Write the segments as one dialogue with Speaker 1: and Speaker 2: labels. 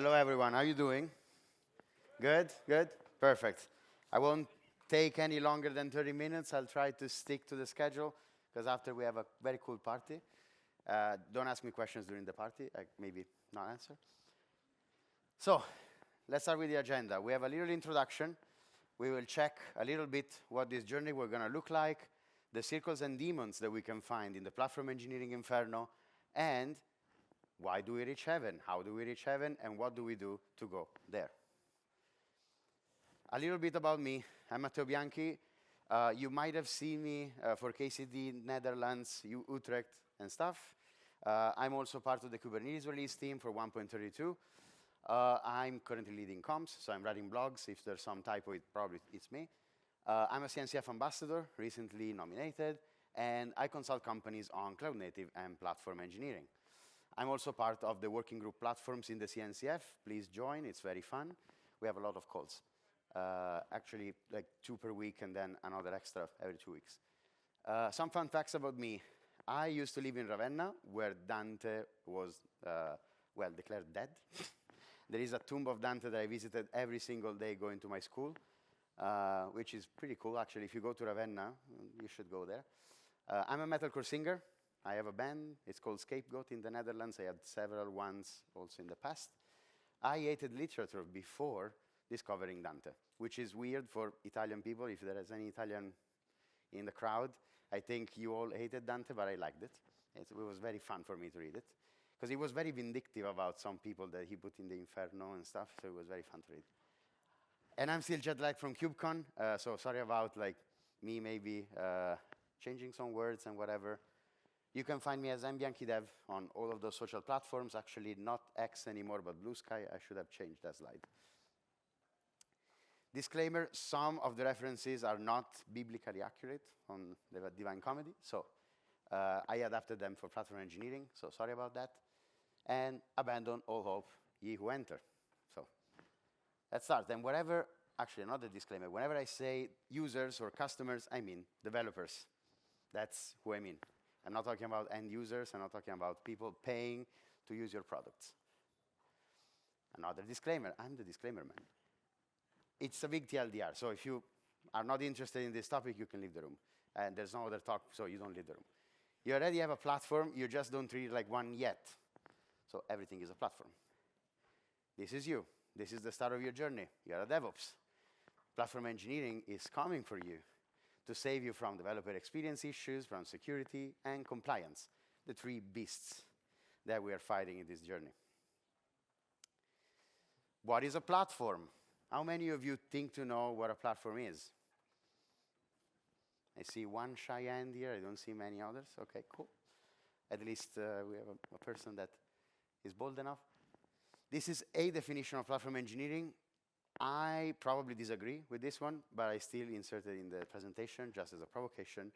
Speaker 1: Hello, everyone. How are you doing? Good? Good? Perfect. I won't take any longer than 30 minutes. I'll try to stick to the schedule, because after we have a very cool party. Don't ask me questions during the party. I maybe not answer. So, let's start with the agenda. We have a little introduction. We will check a little bit what this journey we're going to look like, the circles and demons that we can find in the platform engineering Inferno, and why do we reach heaven? How do we reach heaven? And what do we do to go there? A little bit about me. I'm Matteo Bianchi. You might have seen me for KCD, Netherlands, Utrecht, and stuff. I'm also part of the Kubernetes release team for 1.32. I'm currently leading comms, so I'm writing blogs. If there's some typo, it's me. I'm a CNCF ambassador, recently nominated, and I consult companies on cloud native and platform engineering. I'm also part of the working group platforms in the CNCF. Please join, it's very fun. We have a lot of calls. Actually, like 2 per week and then another extra every 2 weeks. Some fun facts about me. I used to live in Ravenna, where Dante was, well, declared dead. There is a tomb of Dante that I visited every single day going to my school, which is pretty cool, actually. If you go to Ravenna, you should go there. I'm a metalcore singer. I have a band. It's called Scapegoat in the Netherlands. I had several ones also in the past. I hated literature before discovering Dante, which is weird for Italian people. If there is any Italian in the crowd, I think you all hated Dante, but I liked it. It was very fun for me to read it, because it was very vindictive about some people that he put in the Inferno and stuff, so it was very fun to read. And I'm still jet lagged from KubeCon, so sorry about like me maybe changing some words and whatever. You can find me as Bianchi Dev on all of those social platforms. Actually, not X anymore, but Blue Sky. I should have changed that slide. Disclaimer, some of the references are not biblically accurate on the Divine Comedy, so I adapted them for platform engineering, so sorry about that. And abandon all hope, ye who enter. So let's start. And wherever, actually another disclaimer, whenever I say users or customers, I mean developers. That's who I mean. I'm not talking about end users. I'm not talking about people paying to use your products. Another disclaimer. I'm the disclaimer man. It's a big TLDR. So if you are not interested in this topic, you can leave the room. And there's no other talk, so you don't leave the room. You already have a platform. You just don't treat it like one yet. So everything is a platform. This is you. This is the start of your journey. You're a DevOps. Platform engineering is coming for you to save you from developer experience issues, from security, and compliance, the 3 beasts that we are fighting in this journey. What is a platform? How many of you think to know what a platform is? I see one shy hand here. I don't see many others. OK, cool. At least we have a person that is bold enough. This is a definition of platform engineering. I probably disagree with this one, but I still inserted in the presentation just as a provocation.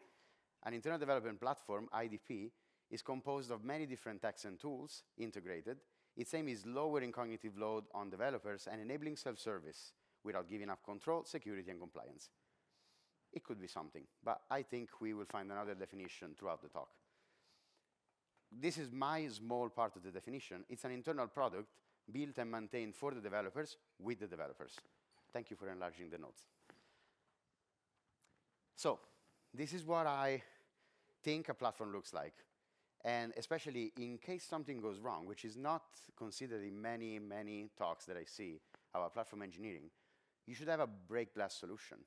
Speaker 1: An internal development platform, IDP, is composed of many different techs and tools integrated. Its aim is lowering cognitive load on developers and enabling self-service without giving up control, security, and compliance. It could be something, but I think we will find another definition throughout the talk. This is my small part of the definition. It's an internal product built and maintained for the developers, with the developers. Thank you for enlarging the notes. So this is what I think a platform looks like. And especially in case something goes wrong, which is not considered in many, many talks that I see about platform engineering, you should have a break glass solution.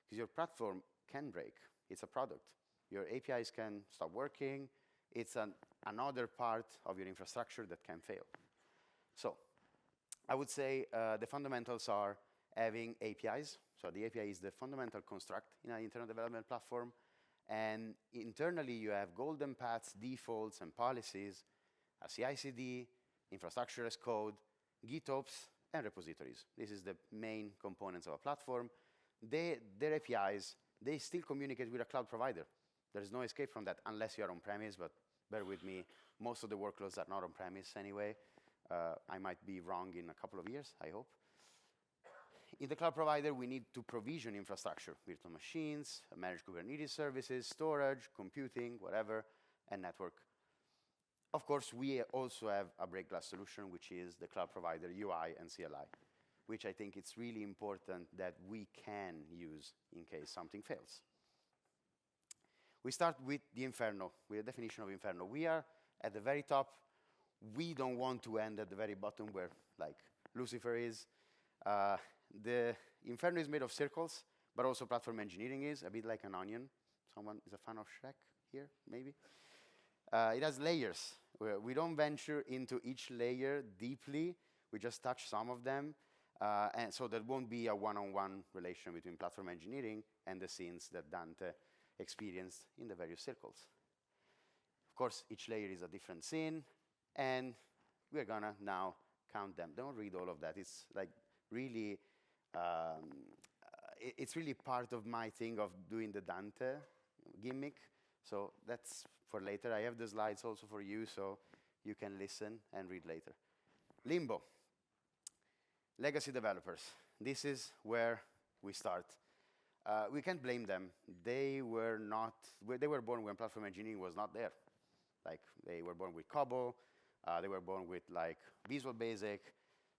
Speaker 1: Because your platform can break. It's a product. Your APIs can stop working. It's another part of your infrastructure that can fail. So I would say the fundamentals are having APIs. So the API is the fundamental construct in an internal development platform. And internally, you have golden paths, defaults, and policies, a CI/CD, infrastructure as code, GitOps, and repositories. This is the main components of a platform. Their APIs, they still communicate with a cloud provider. There's no escape from that unless you're on-premise, but bear with me. Most of the workloads are not on-premise anyway. I might be wrong in a couple of years, I hope. In the cloud provider, we need to provision infrastructure, virtual machines, manage Kubernetes services, storage, computing, whatever, and network. of course, we also have a break glass solution, which is the cloud provider UI and CLI, which I think it's really important that we can use in case something fails. We start with the Inferno, with the definition of Inferno. We are at the very top. We don't want to end at the very bottom where, like, Lucifer is. The Inferno is made of circles, but also platform engineering is, a bit like an onion. Someone is a fan of Shrek here, maybe? It has layers. We don't venture into each layer deeply. We just touch some of them. And so there won't be a one-on-one relation between platform engineering and the scenes that Dante experienced in the various circles. Of course, each layer is a different scene, and we're gonna now count them. Don't read all of that. It's like really, it's really part of my thing of doing the Dante gimmick. So that's for later. I have the slides also for you, so you can listen and read later. Limbo. Legacy developers. This is where we start. We can't blame them. They were born when platform engineering was not there. Like, they were born with COBOL. They were born with, like, Visual Basic.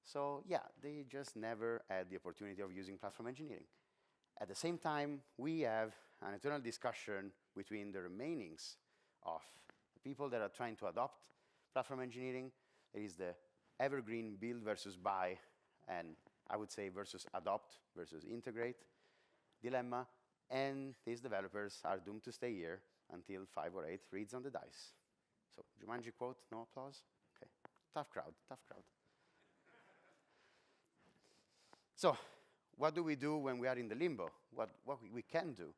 Speaker 1: So, yeah, they just never had the opportunity of using platform engineering. At the same time, we have an eternal discussion between the remainings of the people that are trying to adopt platform engineering. There is the evergreen build versus buy, and I would say versus adopt versus integrate dilemma. And these developers are doomed to stay here until 5 or 8 reads on the dice. So, Jumanji quote, no applause? Okay, tough crowd, tough crowd. So, what do we do when we are in the limbo? What we can do?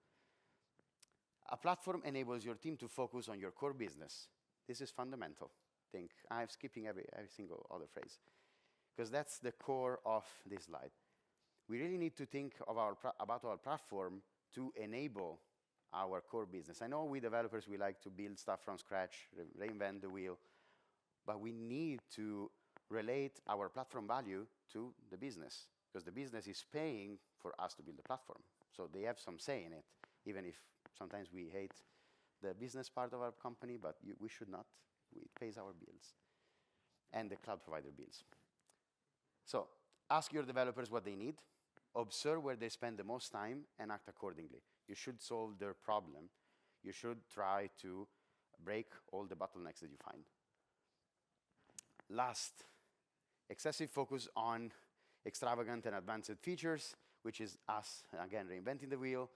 Speaker 1: A platform enables your team to focus on your core business. This is fundamental. I'm skipping every single other phrase, because that's the core of this slide. We really need to think of about our platform to enable our core business. I know we developers, we like to build stuff from scratch, reinvent the wheel, but we need to relate our platform value to the business, because the business is paying for us to build the platform. So they have some say in it, even if sometimes we hate the business part of our company, but we should not. It pays our bills and the cloud provider bills. So ask your developers what they need, observe where they spend the most time, and act accordingly. You should solve their problem. You should try to break all the bottlenecks that you find. Last, excessive focus on extravagant and advanced features, which is us, again, reinventing the wheel,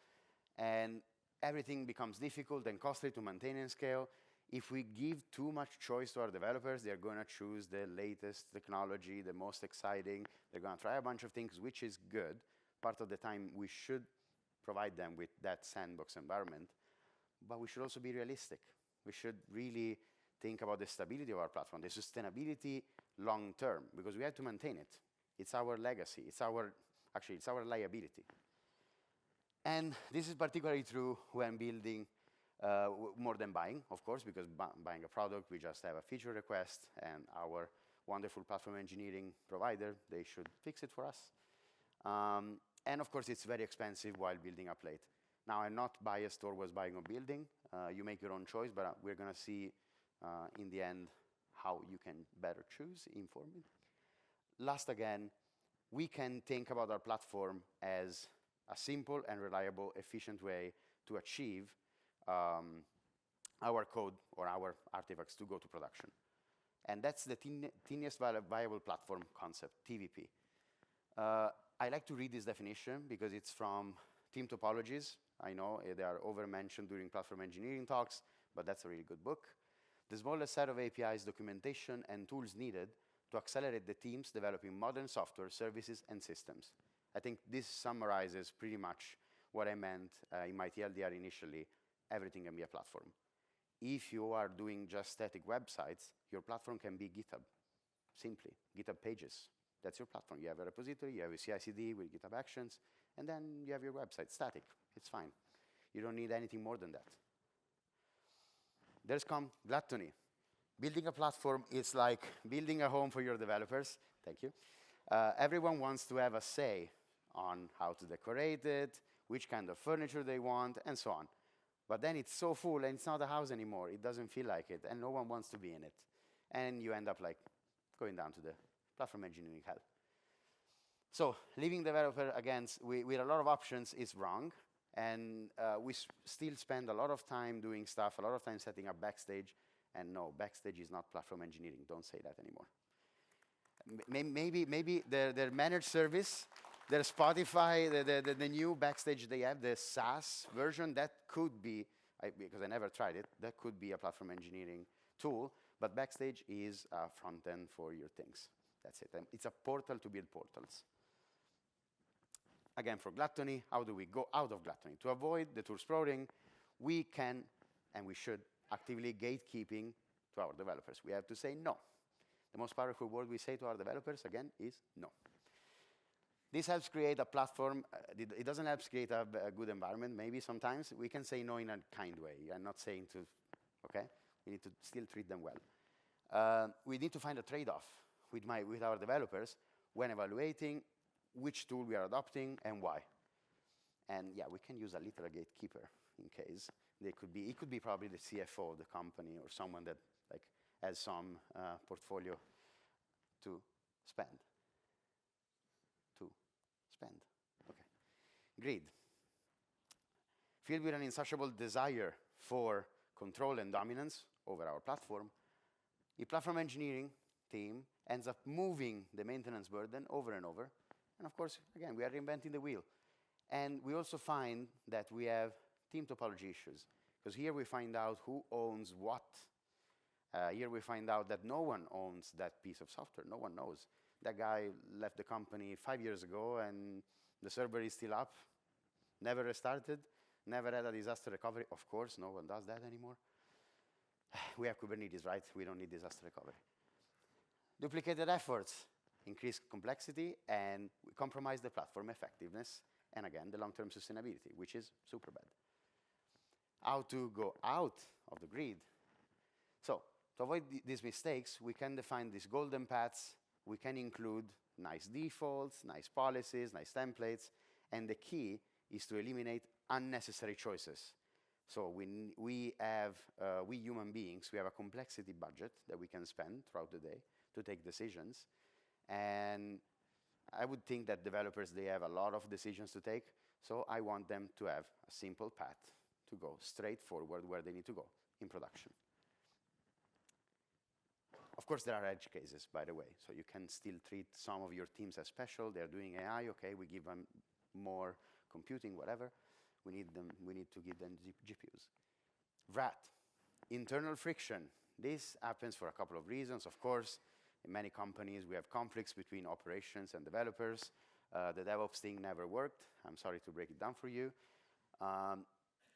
Speaker 1: and everything becomes difficult and costly to maintain and scale. If we give too much choice to our developers, they're going to choose the latest technology, the most exciting. They're going to try a bunch of things, which is good. Part of the time, we should provide them with that sandbox environment, but we should also be realistic. We should really think about the stability of our platform, the sustainability long term, because we have to maintain it. It's our legacy. It's our liability. And this is particularly true when building more than buying, of course, because buying a product, we just have a feature request, and our wonderful platform engineering provider, they should fix it for us. And of course, it's very expensive while building up late. Now, I'm not biased towards buying or building. You make your own choice, but we're going to see in the end how you can better choose, inform me. Last, again, we can think about our platform as a simple and reliable, efficient way to achieve our code or our artifacts to go to production. And that's the tiniest viable platform concept, TVP. I like to read this definition because it's from Team Topologies. I know they are over-mentioned during platform engineering talks, but that's a really good book. The smallest set of APIs, documentation, and tools needed to accelerate the teams developing modern software, services, and systems. I think this summarizes pretty much what I meant in my TLDR initially. Everything can be a platform. If you are doing just static websites, your platform can be GitHub, simply. GitHub Pages. That's your platform. You have a repository, you have a CI/CD with GitHub Actions, and then you have your website static. It's fine. You don't need anything more than that. There's gluttony. Building a platform is like building a home for your developers. Thank you. Everyone wants to have a say on how to decorate it, which kind of furniture they want, and so on. But then it's so full, and it's not a house anymore. It doesn't feel like it, and no one wants to be in it. and you end up like going down to the platform engineering hell. So leaving developer against with a lot of options is wrong, and we still spend a lot of time doing stuff, a lot of time setting up Backstage, and no, Backstage is not platform engineering. Don't say that anymore. Maybe their managed service, their Spotify, the new Backstage they have, the SaaS version, that could be, because I never tried it, that could be a platform engineering tool, but Backstage is a front end for your things. That's it. And it's a portal to build portals. Again, for gluttony, how do we go out of gluttony? To avoid the tool sprawling, we can and we should actively gatekeeping to our developers. We have to say no. The most powerful word we say to our developers, again, is no. This helps create a platform. It doesn't help create a good environment. Maybe sometimes we can say no in a kind way. I'm not saying to, okay? We need to still treat them well. We need to find a trade-off with our developers when evaluating which tool we are adopting and why. And yeah, we can use a little gatekeeper in case. It could be probably the CFO of the company or someone that like has some portfolio to spend. Okay. Greed. Filled with an insatiable desire for control and dominance over our platform, the platform engineering team ends up moving the maintenance burden over and over. And of course, again, we are reinventing the wheel. And we also find that we have team topology issues, because here we find out who owns what. Here we find out that no one owns that piece of software. No one knows. That guy left the company 5 years ago, and the server is still up, never restarted, never had a disaster recovery. Of course, no one does that anymore. We have Kubernetes, right? We don't need disaster recovery. Duplicated efforts increase complexity, and we compromise the platform effectiveness, and again, the long-term sustainability, which is super bad. How to go out of the grid? So, to avoid these mistakes, we can define these golden paths. We can include nice defaults, nice policies, nice templates, and the key is to eliminate unnecessary choices. So we human beings, we have a complexity budget that we can spend throughout the day to take decisions. And I would think that developers, they have a lot of decisions to take, so I want them to have a simple path to go straight forward where they need to go in production. Of course, there are edge cases, by the way, so you can still treat some of your teams as special. They're doing AI, okay, we give them more computing, whatever. We need to give them GPUs. VRAT, internal friction. This happens for a couple of reasons. Of course, in many companies, we have conflicts between operations and developers. The DevOps thing never worked. I'm sorry to break it down for you.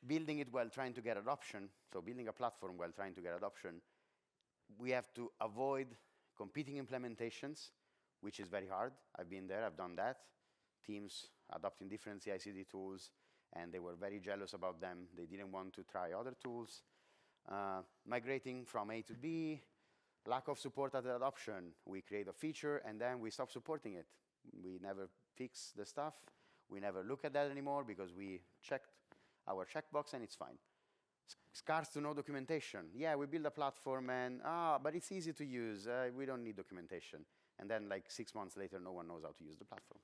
Speaker 1: Building it while trying to get adoption, so building a platform while trying to get adoption, we have to avoid competing implementations, which is very hard. I've been there, I've done that. Teams adopting different CI/CD tools, and they were very jealous about them. They didn't want to try other tools. Migrating from A to B, lack of support at the adoption. We create a feature, and then we stop supporting it. We never fix the stuff. We never look at that anymore because we checked our checkbox, and it's fine. Scarce to no documentation. Yeah, we build a platform, and but it's easy to use. We don't need documentation. And then like 6 months later, no one knows how to use the platform.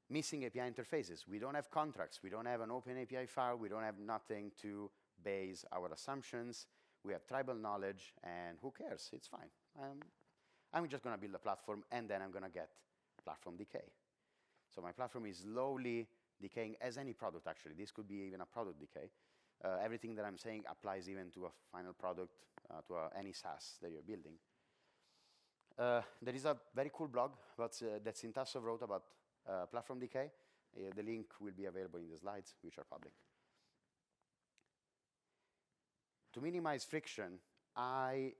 Speaker 1: Missing API interfaces. We don't have contracts. We don't have an open API file. We don't have nothing to base our assumptions. We have tribal knowledge, and who cares? It's fine. I'm just going to build a platform, and then I'm going to get platform decay. So my platform is slowly decaying as any product, actually. This could be even a product decay. Everything that I'm saying applies even to a final product, to any SaaS that you're building. There is a very cool blog that Sintasso wrote about platform decay. The link will be available in the slides, which are public. To minimize friction, I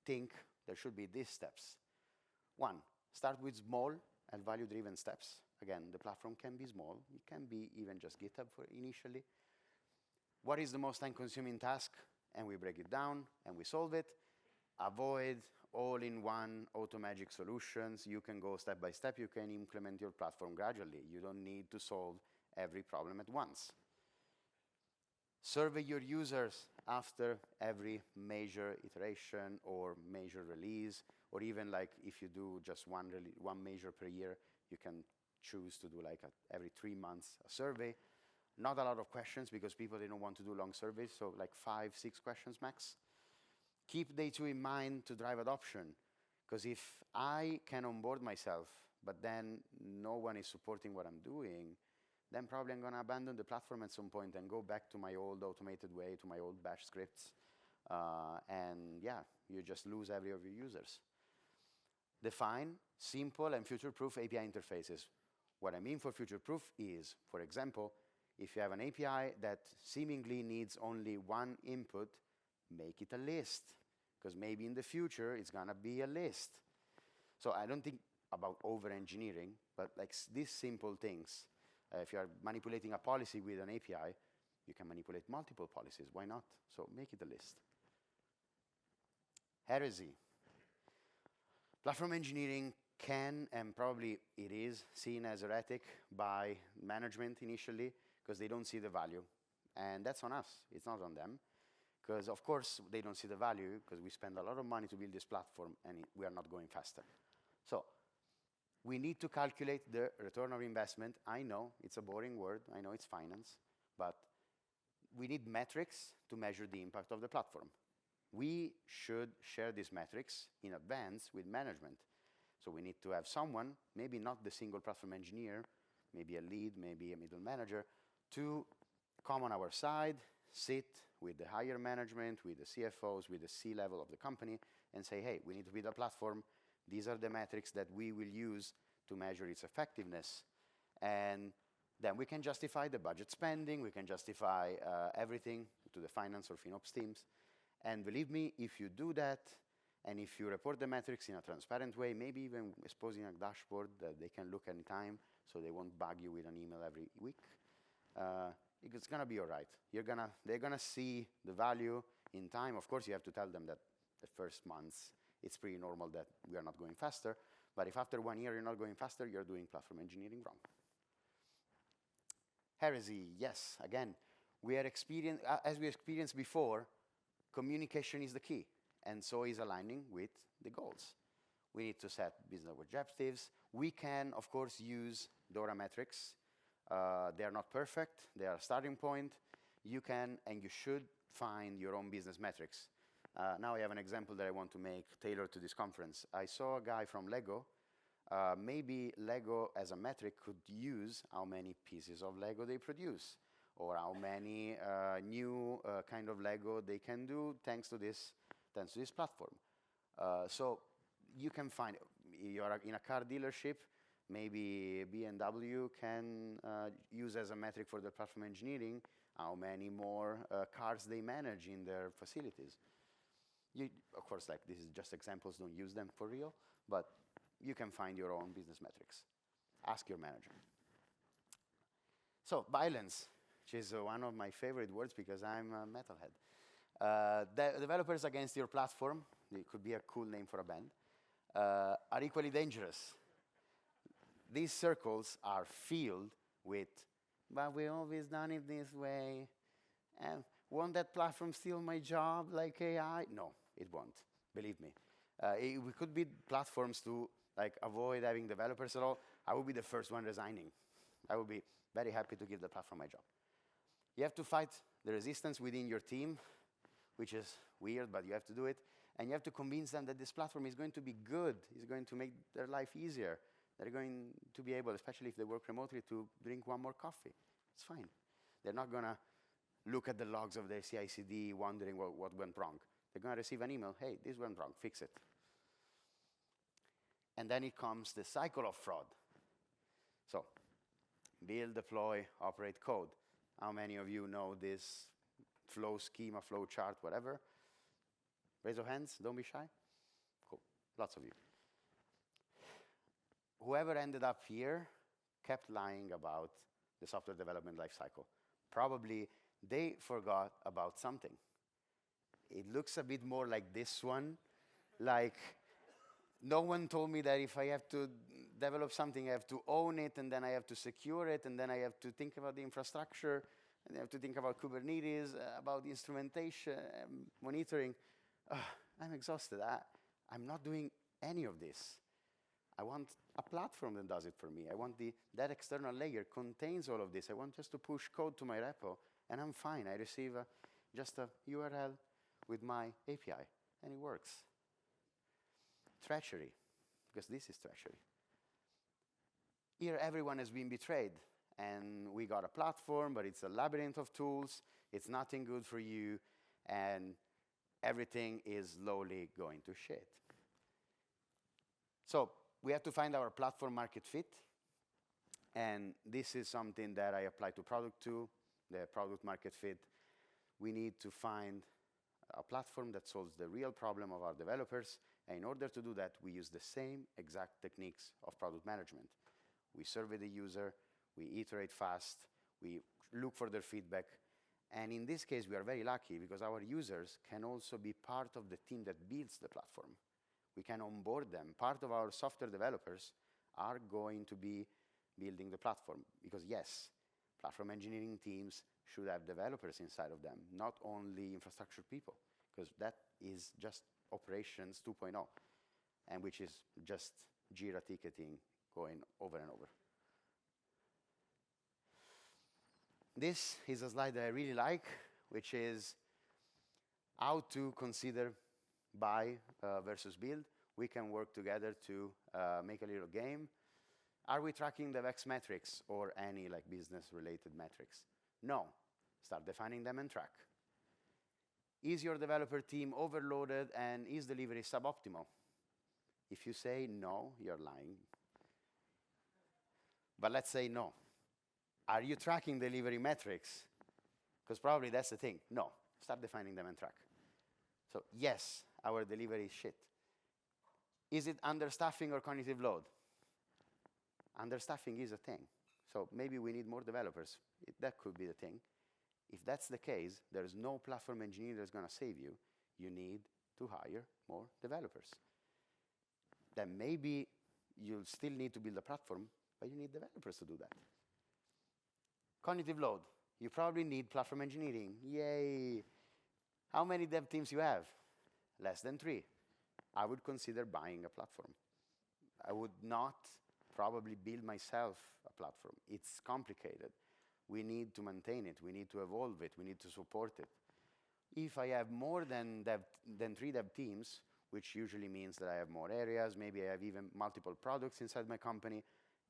Speaker 1: think there should be these steps. 1, start with small and value-driven steps. Again, the platform can be small. It can be even just GitHub for initially. What is the most time-consuming task? And we break it down, and we solve it. Avoid all-in-one auto-magic solutions. You can go step by step. You can implement your platform gradually. You don't need to solve every problem at once. Survey your users after every major iteration or major release, or even like if you do just one major per year, you can choose to do like every 3 months a survey. Not a lot of questions because people, they don't want to do long surveys, so like 5, 6 questions max. Keep day 2 in mind to drive adoption, because if I can onboard myself, but then no one is supporting what I'm doing, then probably I'm going to abandon the platform at some point and go back to my old automated way, to my old bash scripts. And yeah, you just lose every of your users. Define simple and future-proof API interfaces. What I mean for future-proof is, for example, if you have an API that seemingly needs only one input, make it a list, because maybe in the future it's going to be a list. So I don't think about over-engineering, but like these simple things. If you are manipulating a policy with an API, you can manipulate multiple policies. Why not? So make it a list. Heresy. Platform engineering can, and probably it is, seen as heretic by management initially, because they don't see the value. And that's on us. It's not on them. Because, of course, they don't see the value, because we spend a lot of money to build this platform, and we are not going faster. So we need to calculate the return of investment. I know it's a boring word. I know it's finance. But we need metrics to measure the impact of the platform. We should share these metrics in advance with management. So we need to have someone, maybe not the single platform engineer, maybe a lead, maybe a middle manager, to come on our side, sit with the higher management, with the CFOs, with the C-level of the company, and say, hey, we need to build a platform. These are the metrics that we will use to measure its effectiveness. And then we can justify the budget spending, we can justify everything to the finance or FinOps teams. And believe me, if you do that, and if you report the metrics in a transparent way, maybe even exposing a dashboard that they can look anytime, so they won't bug you with an email every week, it's going to be all right. They're going to see the value in time. Of course, you have to tell them that the first months, it's pretty normal that we are not going faster. But if after 1 year you're not going faster, you're doing platform engineering wrong. Heresy, yes. Again, as we experienced before, communication is the key. And so is aligning with the goals. We need to set business objectives. We can, of course, use DORA metrics. They are not perfect. They are a starting point. You can and you should find your own business metrics. Now I have an example that I want to make tailored to this conference. I saw a guy from Lego. Maybe Lego as a metric could use how many pieces of Lego they produce, or how many new kind of Lego they can do thanks to this platform. So you can find, you are in a car dealership, maybe BMW can use as a metric for the platform engineering how many more cars they manage in their facilities. Of course, like this is just examples, don't use them for real, but you can find your own business metrics. Ask your manager. So violence, which is one of my favorite words because I'm a metalhead. Developers against your platform, it could be a cool name for a band, are equally dangerous. These circles are filled with, but we always done it this way, and won't that platform steal my job like AI? No, it won't, believe me. We could build platforms to avoid having developers at all. I would be the first one resigning. I would be very happy to give the platform my job. You have to fight the resistance within your team, which is weird, but you have to do it. And you have to convince them that this platform is going to be good. It's going to make their life easier. They're going to be able, especially if they work remotely, to drink one more coffee. It's fine. They're not going to look at the logs of their CI/CD wondering what went wrong. They're going to receive an email, hey, this went wrong, fix it. And then it comes the cycle of fraud. So, build, deploy, operate code. How many of you know this flow schema, flow chart, whatever? Raise your hands, don't be shy. Cool, lots of you. Whoever ended up here kept lying about the software development lifecycle. Probably they forgot about something. It looks a bit more like this one. Like, no one told me that if I have to develop something, I have to own it, and then I have to secure it, and then I have to think about the infrastructure. and they have to think about Kubernetes, about instrumentation, monitoring. I'm exhausted. I'm not doing any of this. I want a platform that does it for me. I want that external layer contains all of this. I want just to push code to my repo, and I'm fine. I receive just a URL with my API, and it works. Treachery, because this is treachery. Here, everyone has been betrayed, and we got a platform, but it's a labyrinth of tools. It's nothing good for you, and everything is slowly going to shit. So we have to find our platform market fit, and this is something that I apply to product too, the product market fit. We need to find a platform that solves the real problem of our developers, and in order to do that, we use the same exact techniques of product management. We survey the user, we iterate fast, we look for their feedback, and in this case, we are very lucky because our users can also be part of the team that builds the platform. We can onboard them. Part of our software developers are going to be building the platform because, yes, platform engineering teams should have developers inside of them, not only infrastructure people, because that is just operations 2.0, and which is just Jira ticketing going over and over. This is a slide that I really like, which is how to consider buy versus build. We can work together to make a little game. Are we tracking the DevX metrics or any like business-related metrics? No. Start defining them and track. Is your developer team overloaded and is delivery suboptimal? If you say no, you're lying. But let's say no. Are you tracking delivery metrics? Because probably that's the thing. No. Start defining them and track. So yes, our delivery is shit. Is it understaffing or cognitive load? Understaffing is a thing. So maybe we need more developers. That could be the thing. If that's the case, there's no platform engineer that's going to save you. You need to hire more developers. Then maybe you'll still need to build a platform, but you need developers to do that. Cognitive load. You probably need platform engineering. Yay. How many dev teams you have? Less than 3. I would consider buying a platform. I would not probably build myself a platform. It's complicated. We need to maintain it. We need to evolve it. We need to support it. If I have more than 3 dev teams, which usually means that I have more areas, maybe I have even multiple products inside my company,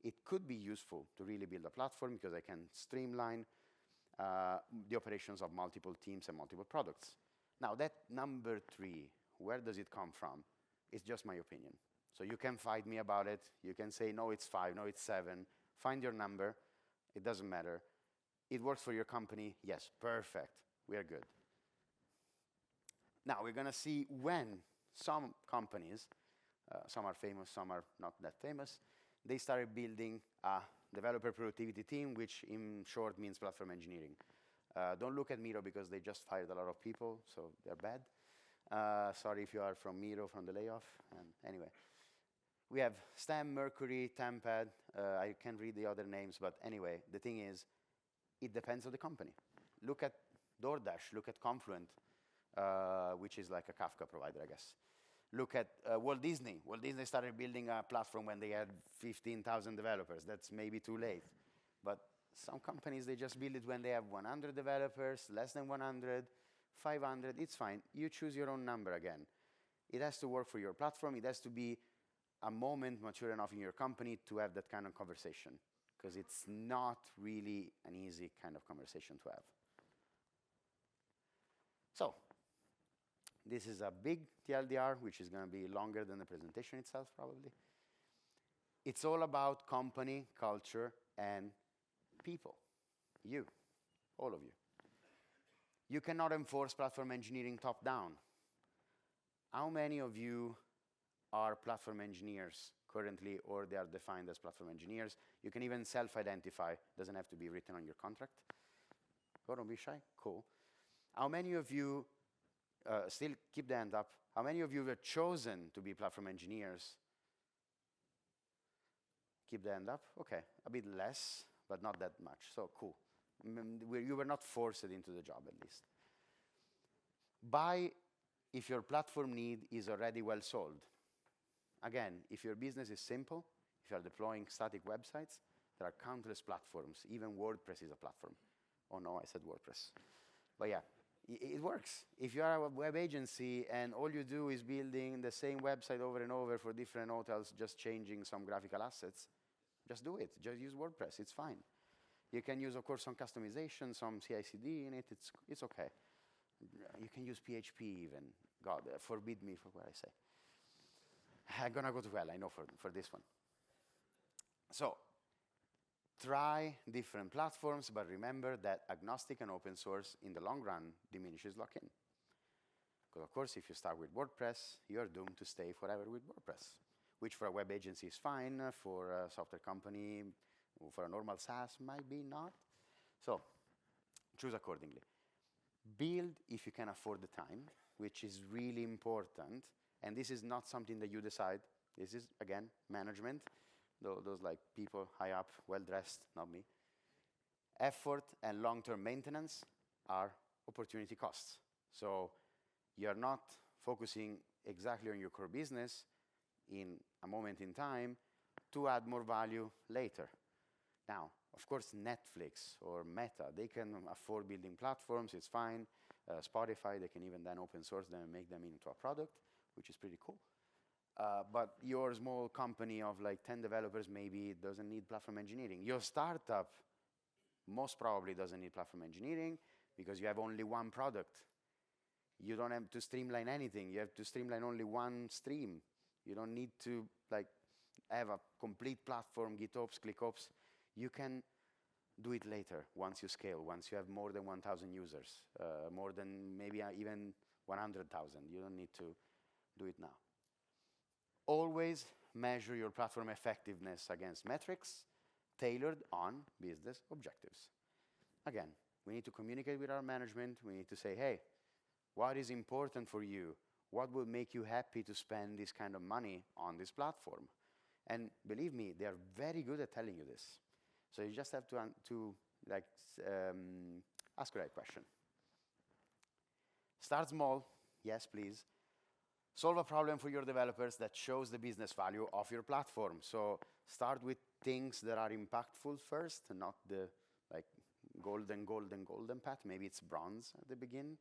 Speaker 1: it could be useful to really build a platform because I can streamline the operations of multiple teams and multiple products. Now, that number 3, where does it come from? It's just my opinion. So you can fight me about it. You can say, no, it's 5, no, it's 7. Find your number. It doesn't matter. It works for your company. Yes, perfect. We are good. Now, we're going to see when some companies, some are famous, some are not that famous, they started building a developer productivity team, which in short means platform engineering. Don't look at Miro because they just fired a lot of people, so they're bad. Sorry if you are from Miro, from the layoff. Anyway, we have STEM, Mercury, Tempad. I can't read the other names, but anyway, the thing is, it depends on the company. Look at DoorDash, look at Confluent, which is like a Kafka provider, I guess. Look at Walt Disney. Walt Disney started building a platform when they had 15,000 developers. That's maybe too late. But some companies, they just build it when they have 100 developers, less than 100, 500. It's fine. You choose your own number again. It has to work for your platform. It has to be a moment mature enough in your company to have that kind of conversation, because it's not really an easy kind of conversation to have. So this is a big TLDR, which is going to be longer than the presentation itself, probably. It's all about company, culture, and people. You, all of you. You cannot enforce platform engineering top-down. How many of you are platform engineers currently, or they are defined as platform engineers? You can even self-identify. Doesn't have to be written on your contract. Go, don't be shy. Cool. How many of you still keep the hand up? How many of you were chosen to be platform engineers? Keep the hand up. Okay, a bit less, but not that much. So cool. You were not forced into the job, at least. Buy if your platform need is already well solved. Again, if your business is simple, if you are deploying static websites, there are countless platforms. Even WordPress is a platform. Oh no, I said WordPress. But yeah, it works. If you are a web agency and all you do is building the same website over and over for different hotels, just changing some graphical assets, just do it. Just use WordPress. It's fine. You can use, of course, some customization, some CI/CD in it. It's okay. You can use PHP even. God, forbid me for what I say. I'm going to go to hell, I know, for this one. So try different platforms, but remember that agnostic and open source in the long run diminishes lock-in. Because, of course, if you start with WordPress, you're doomed to stay forever with WordPress, which for a web agency is fine, for a software company, for a normal SaaS might be not. So choose accordingly. Build if you can afford the time, which is really important. And this is not something that you decide. This is, again, management. Those like people high up, well-dressed, not me. Effort and long-term maintenance are opportunity costs. So you're not focusing exactly on your core business in a moment in time to add more value later. Now, of course, Netflix or Meta, they can afford building platforms, it's fine. Spotify, they can even then open source them and make them into a product, which is pretty cool. But your small company of like 10 developers maybe doesn't need platform engineering. Your startup most probably doesn't need platform engineering because you have only one product. You don't have to streamline anything. You have to streamline only one stream. You don't need to like have a complete platform, GitOps, ClickOps. You can do it later once you scale, once you have more than 1,000 users, more than maybe even 100,000. You don't need to do it now. Always measure your platform effectiveness against metrics tailored on business objectives. Again, we need to communicate with our management. We need to say, hey, what is important for you? What will make you happy to spend this kind of money on this platform? And believe me, they are very good at telling you this. So you just have to ask the right question. Start small, yes, please. Solve a problem for your developers that shows the business value of your platform. So start with things that are impactful first, not the like golden path. Maybe it's bronze at the beginning,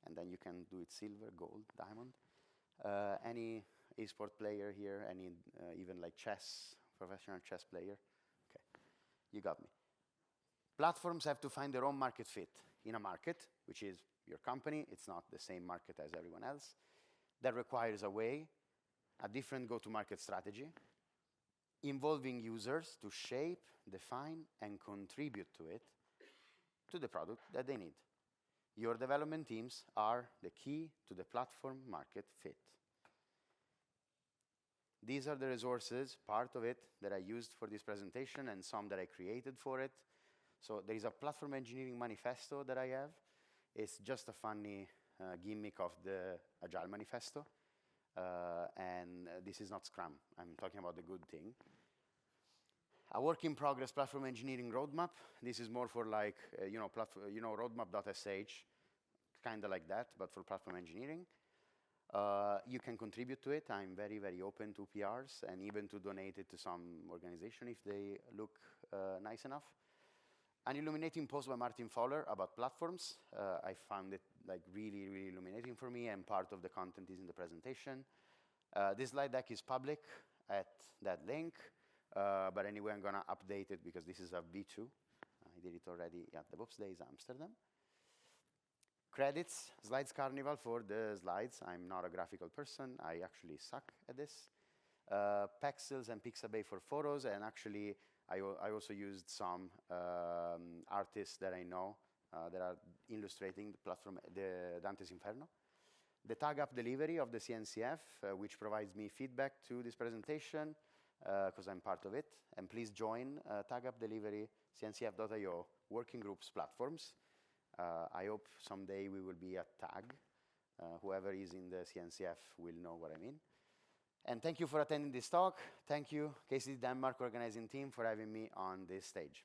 Speaker 1: and then you can do it silver, gold, diamond. Any esport player here? Any even like chess, professional chess player? Okay, you got me. Platforms have to find their own market fit in a market, which is your company. It's not the same market as everyone else. That requires a different go-to-market strategy, involving users to shape, define, and contribute to it, to the product that they need. Your development teams are the key to the platform market fit. These are the resources, part of it, that I used for this presentation and some that I created for it. So there is a platform engineering manifesto that I have. It's just a funny gimmick of the Agile manifesto. And this is not Scrum. I'm talking about the good thing. A work in progress platform engineering roadmap. This is more for like, roadmap.sh, kind of like that, but for platform engineering. You can contribute to it. I'm very, very open to PRs and even to donate it to some organization if they look nice enough. An illuminating post by Martin Fowler about platforms. I found it like really, really illuminating for me, and part of the content is in the presentation. This slide deck is public at that link, but anyway, I'm going to update it because this is a V2. I did it already at DevOps Days Amsterdam. Credits, Slides Carnival for the slides. I'm not a graphical person. I actually suck at this. Pexels and Pixabay for photos, and actually, I also used some artists that I know that are illustrating the platform, the Dante's Inferno. The tag up delivery of the CNCF, which provides me feedback to this presentation, because I'm part of it. And please join tag up delivery, cncf.io, working groups platforms. I hope someday we will be a tag. Whoever is in the CNCF will know what I mean. And thank you for attending this talk. Thank you, KCD Denmark organizing team, for having me on this stage.